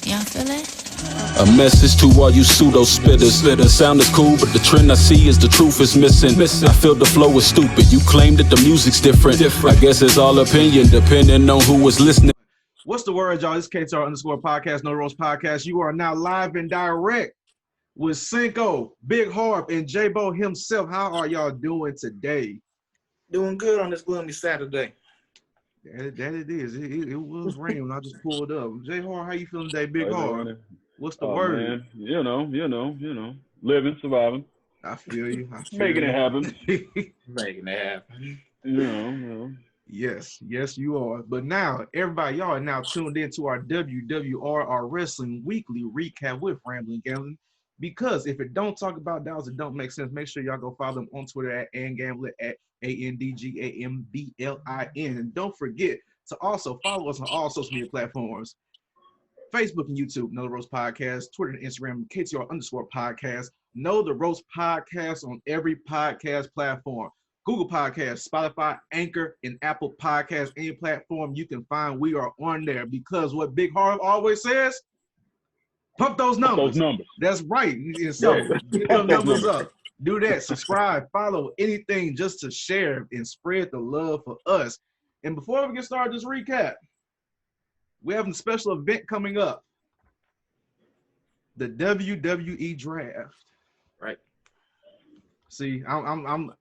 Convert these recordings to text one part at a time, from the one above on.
Y'all feel it? A message to all you pseudo spitters. The sound is cool, but the trend I see is the truth is missing. I feel the flow is stupid. You claim that the music's different. I guess it's all opinion, depending on who was listening. What's the word, y'all? This is KTR_podcast, No Rose Podcast. You are now live and direct with Cinco, Big Harp, and J-Bo himself. How are y'all doing today? Doing good on this gloomy Saturday. That it is. It was raining when I just pulled up. J-Harp, how you feeling today, Big Harp? What's the word? Man. You know, living, surviving. I feel you. Making it happen. Making it happen. You know. Yes, you are. But now, everybody, y'all are now tuned into our WWR, our Wrestling Weekly Recap with Ramblin, Gamblin. Because if it don't talk about dollars, it don't make sense. Make sure y'all go follow them on Twitter at @AndGamblin, at AndGamblin. And don't forget to also follow us on all social media platforms. Facebook and YouTube, Know the Roast Podcast, Twitter and Instagram, KTR_podcast. Know the Roast Podcast on every podcast platform. Google Podcasts, Spotify, Anchor, and Apple Podcasts, any platform you can find, we are on there. Because what Big Harv always says, pump those numbers. That's right. And so get those numbers up. Do that. Subscribe, follow, anything just to share and spread the love for us. And before we get started, just recap. We have a special event coming up. The WWE Draft. Right. See, I'm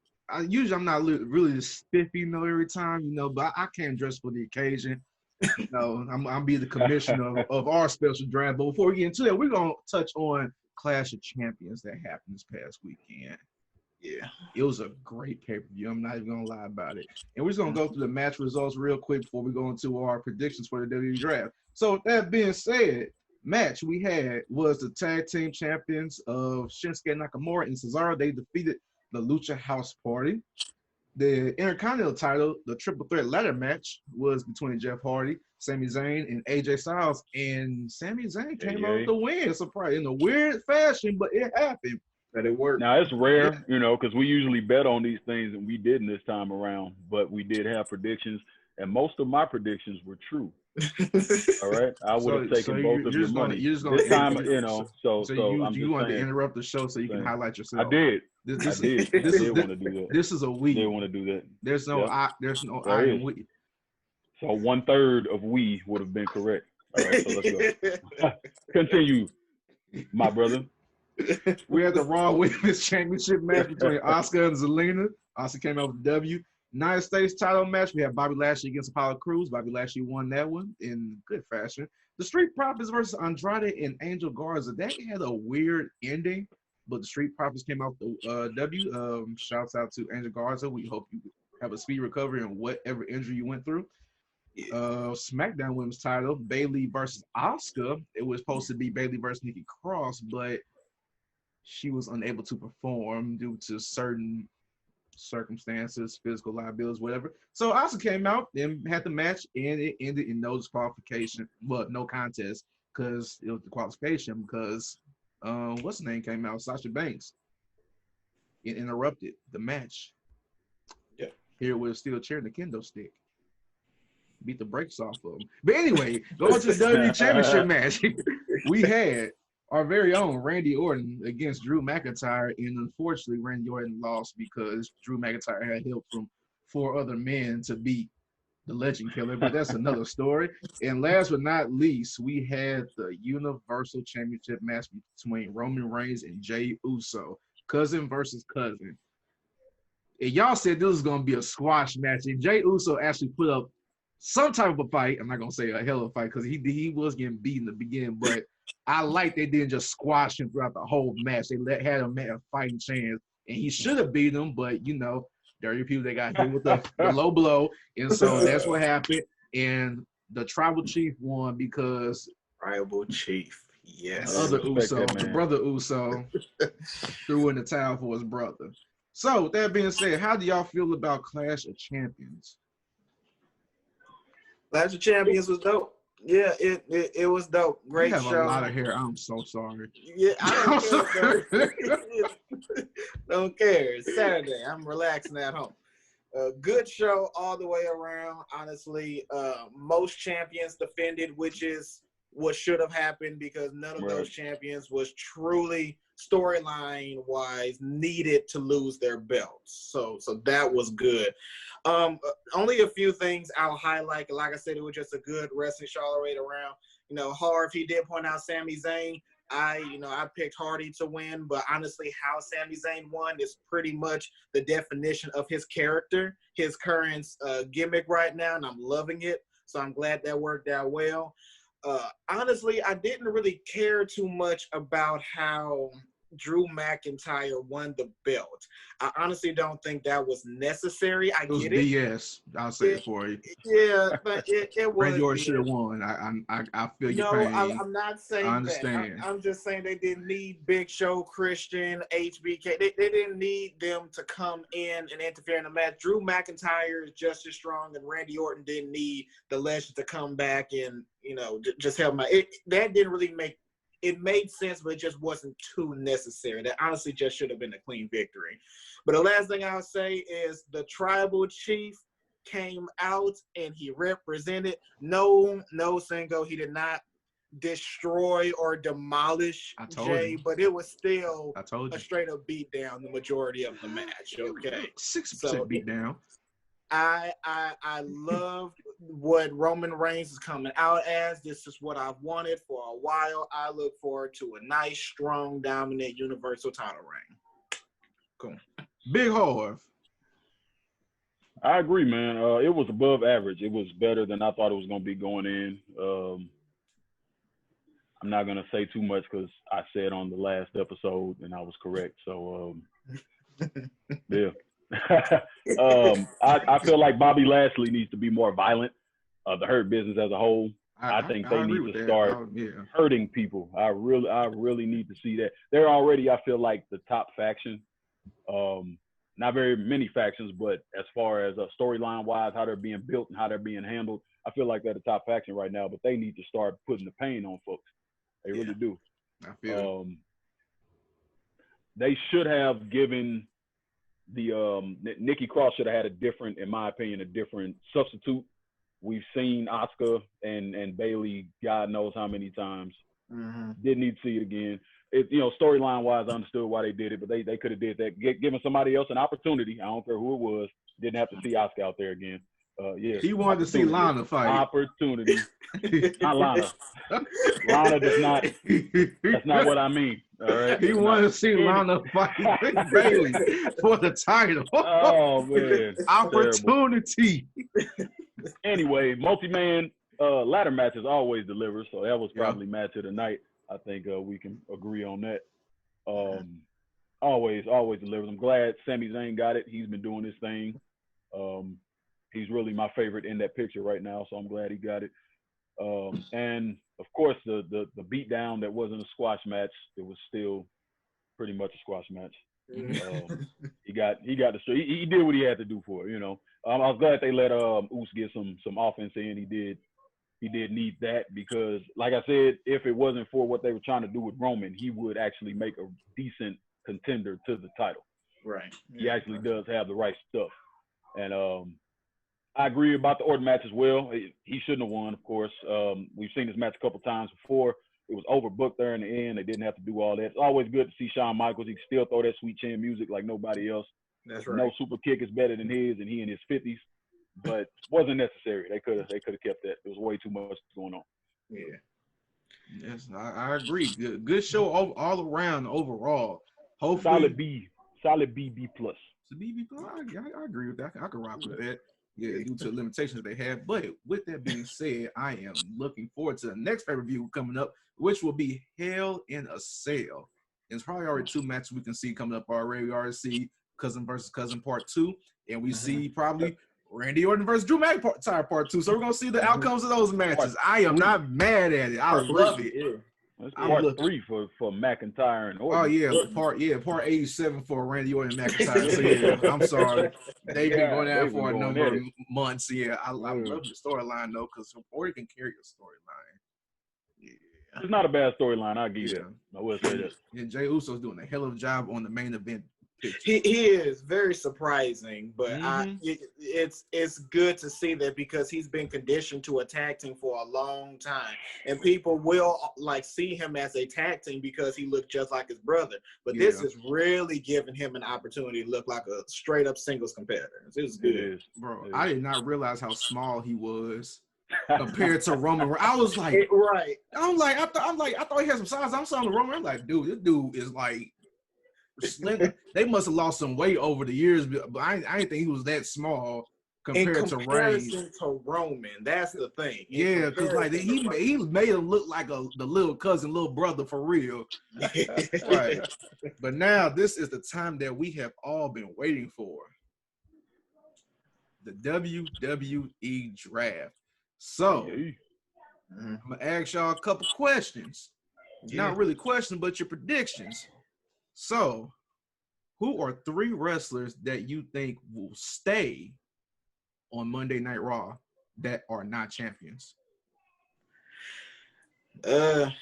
not really spiffy, every time, but I can't dress for the occasion. I'll be the commissioner of our special draft. But before we get into that, we're gonna touch on Clash of Champions that happened this past weekend. Yeah, it was a great pay-per-view. I'm not even gonna lie about it. And we're just gonna go through the match results real quick before we go into our predictions for the WWE Draft. So with that being said, match we had was the tag team champions of Shinsuke Nakamura and Cesaro. They defeated the Lucha House Party. The Intercontinental title, the triple threat ladder match, was between Jeff Hardy, Sami Zayn, and AJ Styles. And Sami Zayn came out with the win, surprise, in a weird fashion, but it happened. But it worked. Now, it's rare, because we usually bet on these things, and we didn't this time around. But we did have predictions, and most of my predictions were true. All right? I would have taken both of your money. This time, so you wanted to interrupt the show so you can highlight yourself. I did. I did. They want to do that. This is a we. They want to do that. There's no I and we. So 1/3 of we would have been correct. All right, so let's go. Continue, my brother. We had the Raw Women's Championship match between Asuka and Zelina. Asuka came out with the W. United States title match. We had Bobby Lashley against Apollo Crews. Bobby Lashley won that one in good fashion. The Street Profits versus Andrade and Angel Garza. That had a weird ending, but the Street Profits came out the W. Shouts out to Angel Garza. We hope you have a speedy recovery in whatever injury you went through. SmackDown Women's title, Bayley versus Asuka. It was supposed to be Bayley versus Nikki Cross, but she was unable to perform due to certain circumstances, physical liabilities, whatever. So Asuka came out and had the match, and it ended in no disqualification. Well, no contest, because it was disqualification because what's the name came out? Sasha Banks. It interrupted the match. Yeah. Here with a steel chair and a kendo stick. Beat the brakes off of them. But anyway, going to the WWE Championship match, we had our very own Randy Orton against Drew McIntyre, and unfortunately, Randy Orton lost because Drew McIntyre had help from 4 other men to beat the Legend Killer, but that's another story. And last but not least, we had the Universal Championship match between Roman Reigns and Jey Uso, cousin versus cousin. And y'all said this was going to be a squash match, and Jey Uso actually put up some type of a fight. I'm not going to say a hell of a fight because he was getting beat in the beginning, but I like they didn't just squash him throughout the whole match. They had him have a fighting chance, and he should have beat him, but, dirty people, they got hit with the low blow, and so that's what happened. And the Tribal Chief won because Tribal Chief, yes. The other Uso, the brother Uso, threw in the towel for his brother. So, with that being said, how do y'all feel about Clash of Champions? Clash of Champions was dope. Yeah, it was dope. Great show. You have a lot of hair. I'm so sorry. Yeah, I don't care. Don't care. It's Saturday. I'm relaxing at home. Good show all the way around. Honestly, most champions defended, which is what should have happened because none of those champions was truly storyline wise needed to lose their belts. So that was good. Only a few things I'll highlight. Like I said, it was just a good wrestling show all the way around. You know, Harv, he did point out Sami Zayn. I picked Hardy to win, but honestly, how Sami Zayn won is pretty much the definition of his character, his current gimmick right now, and I'm loving it. So I'm glad that worked out well. Honestly, I didn't really care too much about how Drew McIntyre won the belt. I honestly don't think that was necessary. I get it. BS. I'll say it for you. Yeah, but it was. Randy Orton should have won. I feel your pain. I'm not saying I understand. that. I'm just saying they didn't need Big Show, Christian, HBK. They didn't need them to come in and interfere in the match. Drew McIntyre is just as strong, and Randy Orton didn't need the legend to come back and just help him out. That didn't really make. It made sense, but it just wasn't too necessary. That honestly just should have been a clean victory. But the last thing I'll say is the tribal chief came out and he represented. No, Singo, he did not destroy or demolish Jay, but it was still a straight up beat down the majority of the match. Okay. 6% beat down. I love what Roman Reigns is coming out as. This is what I've wanted for a while. I look forward to a nice, strong, dominant Universal title reign. Cool. Big Harv. I agree, man. It was above average. It was better than I thought it was going to be going in. I'm not going to say too much because I said on the last episode and I was correct. So, yeah. I feel like Bobby Lashley needs to be more violent. The Hurt Business as a whole, I think they need to start hurting people. I really need to see that. They're already, I feel like, the top faction. Not very many factions, but as far as storyline wise, how they're being built and how they're being handled, I feel like they're the top faction right now. But they need to start putting the pain on folks. They really do. I feel they should have given the Nikki Cross should have had in my opinion, a different substitute. We've seen Asuka and Bayley, God knows how many times. Mm-hmm. Didn't need to see it again. Storyline wise, I understood why they did it, but they could have did that. Giving somebody else an opportunity. I don't care who it was. Didn't have to see Asuka out there again. He wanted to see Lana fight. Opportunity. Not Lana. Lana does not. That's not what I mean. All right. He wanted to see Lana fight Bayley for the title. Oh man. Opportunity. Anyway, multi-man ladder matches always deliver, so that was probably match of the night. I think we can agree on that. Always delivers. I'm glad Sami Zayn got it. He's been doing his thing. He's really my favorite in that picture right now, so I'm glad he got it. And of course, the beatdown that wasn't a squash match, it was still pretty much a squash match. He did what he had to do for it. I was glad they let Uso get some offense in. He did need that because, like I said, if it wasn't for what they were trying to do with Roman, he would actually make a decent contender to the title. Right. He actually does have the right stuff. And I agree about the Orton match as well. He shouldn't have won, of course. We've seen this match a couple times before. It was overbooked there in the end. They didn't have to do all that. It's always good to see Shawn Michaels. He can still throw that sweet chin music like nobody else. That's right. No super kick is better than his, and he in his 50s. But wasn't necessary. They could have kept that. There was way too much going on. Yeah. Yes, I agree. Good show all around overall. Hopefully, solid B plus. It's a B plus. I agree with that. I can rock with that. Yeah, due to the limitations they have. But with that being said, I am looking forward to the next pay-per-view coming up, which will be Hell in a Cell. There's probably already 2 matches we can see coming up already. We already see Cousin versus Cousin Part 2, and we see probably Randy Orton versus Drew McIntyre Part 2. So we're going to see the outcomes of those matches. I am not mad at it. I love it. Yeah. That's part 3 for McIntyre and Orton. Part 87 for Randy Orton and McIntyre. So yeah, I'm sorry. They've been going out for a number of months. Yeah, I love the storyline though, because Orton can carry a storyline. Yeah. It's not a bad storyline, I'll give you that. I will say that. And Jey Uso's doing a hell of a job on the main event picture. He is very surprising, but it's good to see that because he's been conditioned to a tag team for a long time, and people will like see him as a tag team because he looked just like his brother. But this is really giving him an opportunity to look like a straight up singles competitor. This is good, bro. I did not realize how small he was compared to Roman. I was like, right. I thought he had some size. I'm saying Roman. I'm like, dude, this dude is like slender. They must have lost some weight over the years, but I didn't think he was that small compared to Roman. That's the thing. Yeah, because like he made him look like the little cousin, little brother for real. Right. But now this is the time that we have all been waiting for. The WWE draft. So I'm gonna ask y'all a couple questions. Not really questions, but your predictions. So, who are 3 wrestlers that you think will stay on Monday Night Raw that are not champions? 3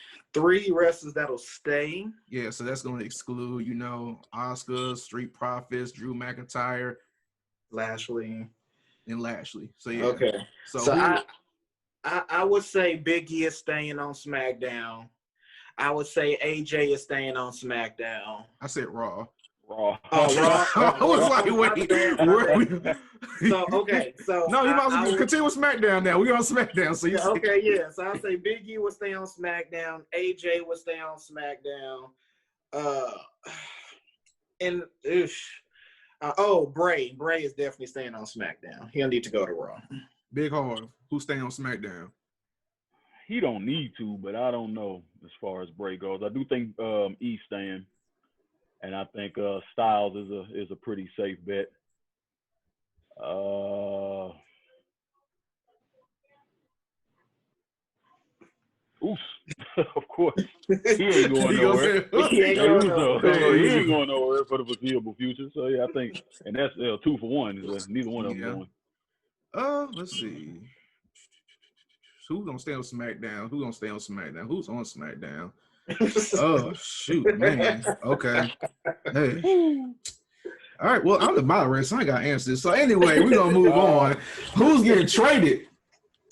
wrestlers that'll stay. Yeah, so that's going to exclude, Asuka, Street Profits, Drew McIntyre, Lashley. So yeah. Okay. So I would say Big E is staying on SmackDown. I would say AJ is staying on SmackDown. I said Raw. Oh, Raw. I was like, wait. So okay, so no, you might as well continue with SmackDown now. We're on SmackDown, so you okay, yeah. So I'll say Big E will stay on SmackDown. AJ will stay on SmackDown. Bray. Bray is definitely staying on SmackDown. He'll need to go to Raw. Big Hard, who's staying on SmackDown? He don't need to, but I don't know as far as Bray goes. I do think E's staying, and I think Styles is a pretty safe bet. Of course, he ain't going nowhere. He ain't going nowhere for the foreseeable future. So yeah, I think, and that's 2 for 1. Neither one of them going. Let's see. Who's gonna stay on SmackDown? Who's on SmackDown? Oh shoot, man. Okay. Hey. All right. Well, I'm the moderator, so I ain't got answers. So anyway, we're gonna move on. Who's getting traded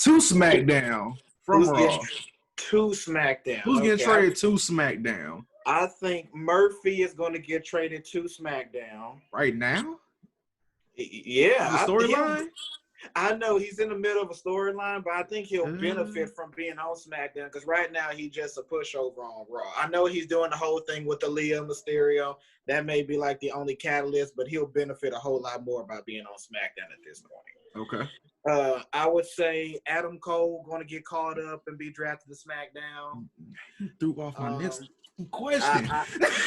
to SmackDown from Raw? To SmackDown. Who's getting traded to SmackDown? I think Murphy is going to get traded to SmackDown right now. Yeah, the storyline. I know he's in the middle of a storyline, but I think he'll benefit from being on SmackDown because right now he's just a pushover on Raw. I know he's doing the whole thing with Aaliyah Mysterio. That may be like the only catalyst, but he'll benefit a whole lot more by being on SmackDown at this point. Okay. I would say Adam Cole going to get caught up and be drafted to SmackDown. He threw off my next question.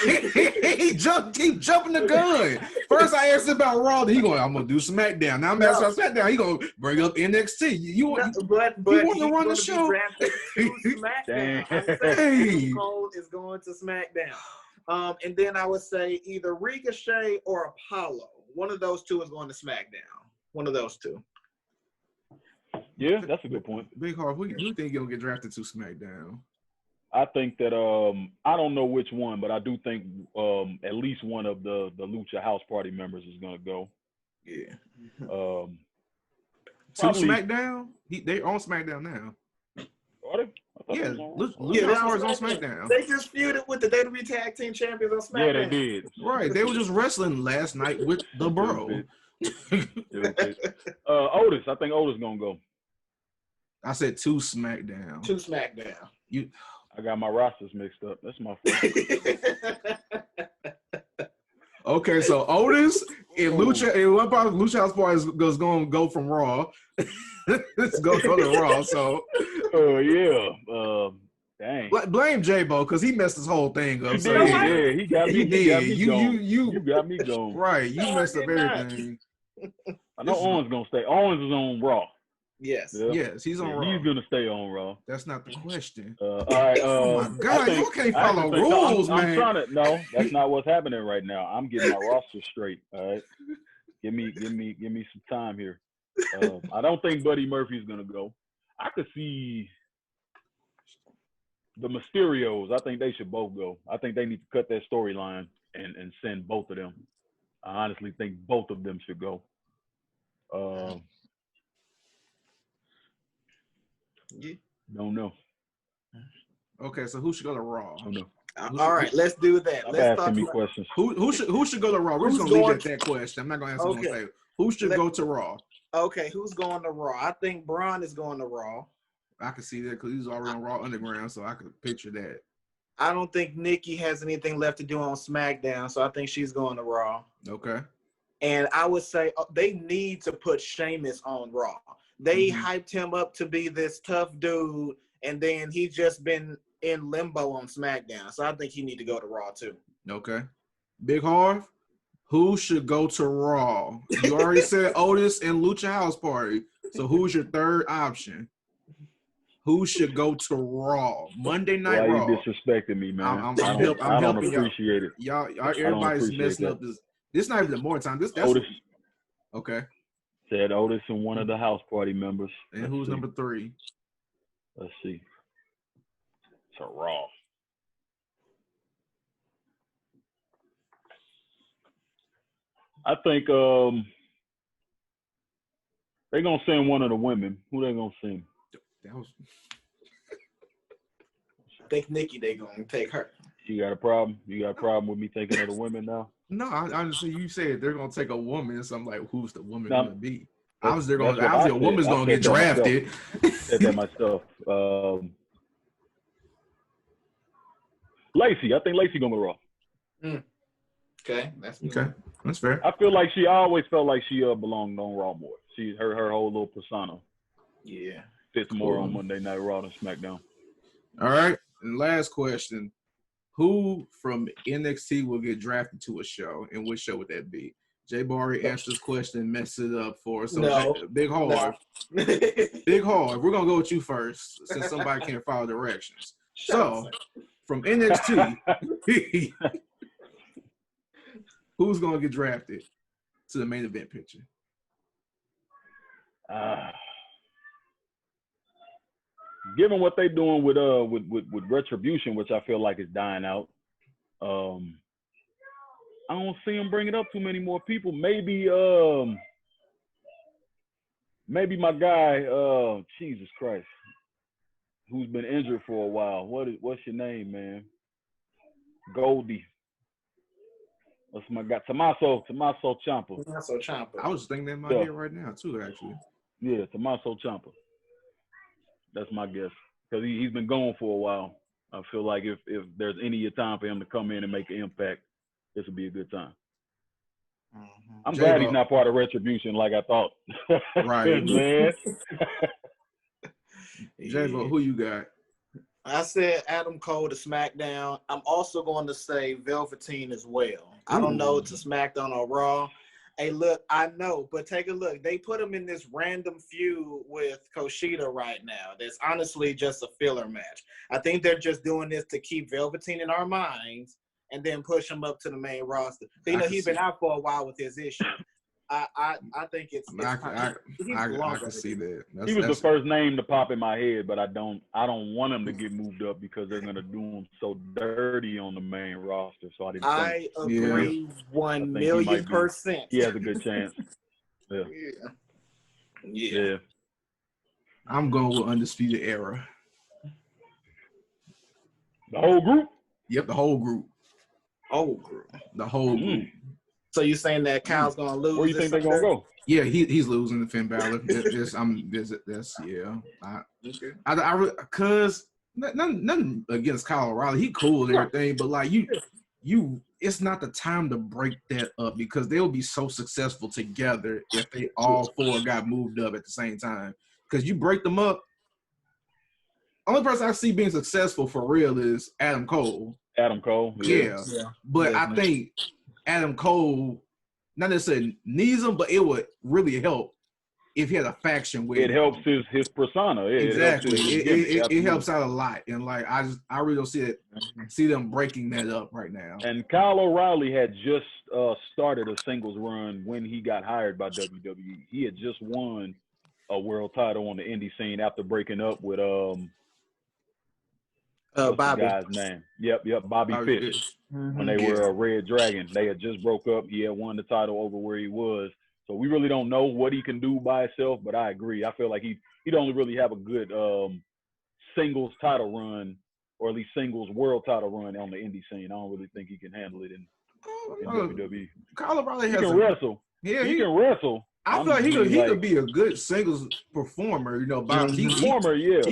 He jumping the gun. First I asked about Raw, then he going, I'm gonna do SmackDown. Now I'm asking about SmackDown. He gonna bring up NXT. You want to run the show? SmackDown. Adam Cole is going to SmackDown. And then I would say either Ricochet or Apollo. One of those two is going to SmackDown. One of those two. Yeah, that's a good point. Big Hard, who you think you'll get drafted to SmackDown? I think that I don't know which one, but I do think at least one of the Lucha House Party members is gonna go. Yeah. To SmackDown? They're on SmackDown now. Are they? Yeah, Lucha House Party is on SmackDown. They just feuded with the WWE Tag Team Champions on SmackDown. Yeah, they did. Right, they were just wrestling last night with the Bro. Otis, I think Otis gonna go. I said to SmackDown. To SmackDown. I got my rosters mixed up. That's my fault. Okay, so Otis and Lucha, and one part of Lucha House Party is going to go from Raw. Let's go to Raw. So, dang. Blame J-Bo because he messed this whole thing up. He did. He got me. You got me going. Right, you messed up everything. I know Owens gonna stay. Owens is on Raw. Yes. Yeah. Yes, he's on Raw. He's gonna stay on Raw. That's not the question. All right. Oh my God, you can't follow rules, man. No, that's not what's happening right now. I'm getting my roster straight. All right. Give me some time here. I don't think Buddy Murphy's gonna go. I could see the Mysterios. I think they should both go. I think they need to cut that storyline and send both of them. I honestly think both of them should go. Yeah. Don't know. Okay, so who should go to Raw? Don't know. All right, let's do that. Stop Let's asking me talk. questions. Who should go to Raw? We're just gonna leave it at that question. I'm not gonna answer one thing. Who should go to Raw? Okay, who's going to Raw? I think Braun is going to Raw. I can see that because he's already on Raw Underground, so I could picture that. I don't think Nikki has anything left to do on SmackDown, so I think she's going to Raw. Okay. And I would say they need to put Sheamus on Raw. They hyped him up to be this tough dude, and then he's just been in limbo on SmackDown. So I think he need to go to Raw too. Okay. Big Harv, who should go to Raw? You already said Otis and Lucha House Party. So who's your third option? Who should go to Raw? Monday Night Raw. Why you disrespecting me, man? I'm I don't helping appreciate it. Y'all everybody's messing up this. This not even the more time. That's Otis. Okay. Said Otis and one of the house party members. And who's number 3? Let's see. It's a Raw. I think they're gonna send one of the women. Who they gonna send? That was. I think Nikki, they gonna take her. You got a problem? You got a problem with me thinking of the women now? No, honestly, you said they're gonna take a woman, so I'm like, who's the woman No, gonna be? Obviously, a woman's gonna get that drafted. I said that myself. Lacey, I think Lacey gonna go Raw. Okay, that's fair. I always felt like she belonged on Raw more. Her whole little persona. Yeah, fits more on Monday Night Raw than SmackDown. All right, and last question: who from NXT will get drafted to a show, and which show would that be? Jay Barry answered this question, messed it up for us. So no, Big Hard. No. Big Hard, we're gonna go with you first, since somebody can't follow directions. So, from NXT, who's gonna get drafted to the main event picture? Given what they're doing with Retribution, which I feel like is dying out, I don't see them bringing up too many more people. Maybe my guy, Jesus Christ, who's been injured for a while. What's your name, man? Goldie. That's my guy, Tommaso Ciampa. Tommaso Ciampa. I was thinking that in my head right now too, actually. Yeah, Tommaso Ciampa. That's my guess, because he's been gone for a while. I feel like if there's any time for him to come in and make an impact, this would be a good time. I'm glad he's not part of Retribution like I thought. Right, man. J-Bo, who you got? I said Adam Cole to SmackDown. I'm also going to say Velveteen as well. I don't know to SmackDown or Raw. Hey, look, I know, but take a look. They put him in this random feud with Kushida right now. That's honestly just a filler match. I think they're just doing this to keep Velveteen in our minds and then push him up to the main roster. So, he's been out for a while with his issue. I think it's I can see that. He was the first name to pop in my head, but I don't want him to get moved up because they're gonna do him so dirty on the main roster. So I agree 1,000,000%. He has a good chance. Yeah. I'm going with Undisputed Era. The whole group? Yep, the whole group. The whole group. So you're saying that Kyle's gonna lose? Where do you think they're gonna go? Yeah, he's losing to Finn Balor. Cause nothing against Kyle O'Reilly. He cool and everything, but like you, it's not the time to break that up because they'll be so successful together if they all four got moved up at the same time. Because you break them up. Only person I see being successful for real is Adam Cole. Yeah. But I think Adam Cole, not necessarily needs him, but it would really help if he had a faction with it. Helps his persona. Exactly. It helps out a lot. And like I really don't see them breaking that up right now. And Kyle O'Reilly had just started a singles run when he got hired by WWE. He had just won a world title on the indie scene after breaking up with what's Bobby. the guy's name? Yep, Bobby Fish. When they were a Red Dragon, they had just broke up. He had won the title over where he was. So we really don't know what he can do by himself, but I agree. I feel like he'd only really have a good singles title run, or at least singles world title run on the indie scene. I don't really think he can handle it in WWE. Carlo probably has he can wrestle. Yeah, he can wrestle. I feel like he could be a good singles performer. You know, Bob. He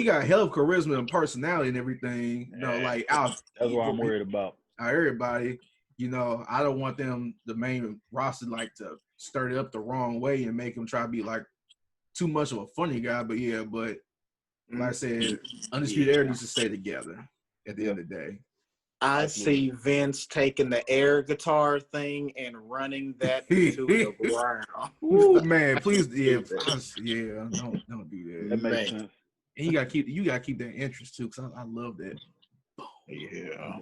got hell of charisma and personality and everything. You know, like that's what I'm worried about. Everybody, you know, I don't want them, the main roster, like to stir it up the wrong way and make him try to be like too much of a funny guy. But like I said, Undisputed Era needs to stay together at the end of the day. I see Vince taking the air guitar thing and running that to the ground. Ooh, man, please, don't do that. That makes sense. And you gotta keep that interest too, because I love that. Yeah.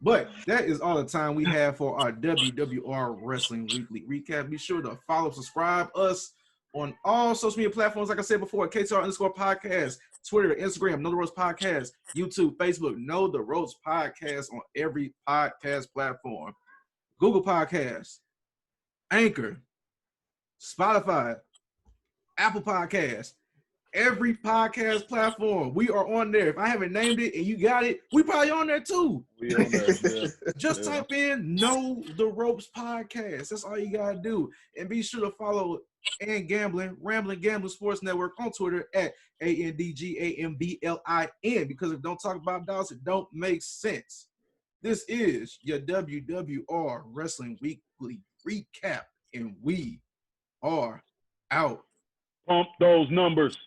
But that is all the time we have for our WWR Wrestling Weekly Recap. Be sure to follow, subscribe us on all social media platforms. Like I said before, KTR_podcast, Twitter, Instagram, Know the Ropes Podcast, YouTube, Facebook, Know the Ropes Podcast on every podcast platform. Google Podcasts, Anchor, Spotify, Apple Podcasts, every podcast platform. We are on there. If I haven't named it and you got it, we probably on there too. We on there, yeah. Just type in Know the Ropes Podcast. That's all you gotta do. And be sure to follow and Ramblin Gambling Sports Network on Twitter at ANDGAMBLIN, because if don't talk about dollars, it don't make sense. This is your WWR Wrestling Weekly Recap, and we are out. Pump those numbers.